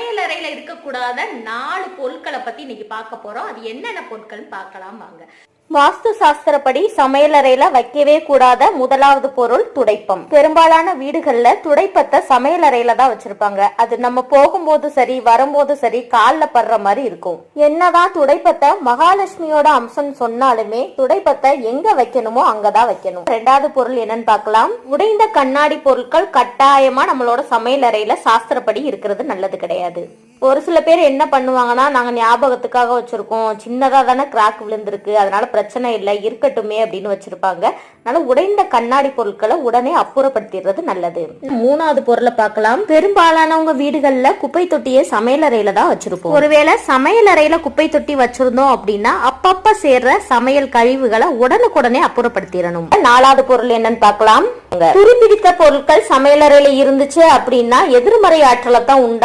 சமையலறையில இருக்கக்கூடாத 4 பொருட்களை பத்தி இன்னைக்கு பார்க்க போறோம். அது என்னென்ன பொருட்கள் பார்க்கலாம் வாங்க. வாஸ்து சாஸ்திரப்படி சமையலறையில வைக்கவே கூடாத முதலாவது பொருள் துடைப்பம். பெரும்பாலான வீடுகள்ல துடைப்பத்தை சமையலறையில தான் வச்சிருப்பாங்க. அது நம்ம போகும்போது சரி வரும்போது சரி கால்ல படுற மாதிரி இருக்கும். என்னதான் துடைப்பத்தை மகாலட்சுமியோட அம்சம் சொன்னாலுமே துடைப்பத்தை எங்க வைக்கணுமோ அங்கதான் வைக்கணும். ரெண்டாவது பொருள் என்னன்னு பார்க்கலாம். உடைந்த கண்ணாடி பொருட்கள் கட்டாயமா நம்மளோட சமையலறையில சாஸ்திரப்படி இருக்கிறது நல்லது கிடையாது. ஒரு சில பேர் என்ன பண்ணுவாங்கன்னா, நாங்க ஞாபகத்துக்காக வச்சிருக்கோம், சின்னதா தானே கிராக் விழுந்திருக்கு, அதனால பிரச்சனை இல்லை இருக்கட்டுமே அப்படின்னு வச்சிருப்பாங்க. அதனால உடைந்த கண்ணாடி பொருட்களை உடனே அப்புறப்படுத்திடுறது நல்லது. மூணாவது பொருளை பார்க்கலாம். பெரும்பாலானவங்க வீடுகள்ல குப்பை தொட்டியை சமையலறையில தான் வச்சிருப்போம். ஒருவேளை சமையலறையில குப்பை தொட்டி வச்சிருந்தோம் அப்படின்னா அப்பப்ப சேர்ற சமையல் கழிவுகளை உடனுக்குடனே அப்புறப்படுத்திடணும். நாலாவது பொருள் என்னன்னு பார்க்கலாம். துருப்பிடித்த பொருட்கள் சமையலறையில இருந்துச்சு அப்படின்னா எதிர்மறை ஆற்றலை தான் உண்டாகும்.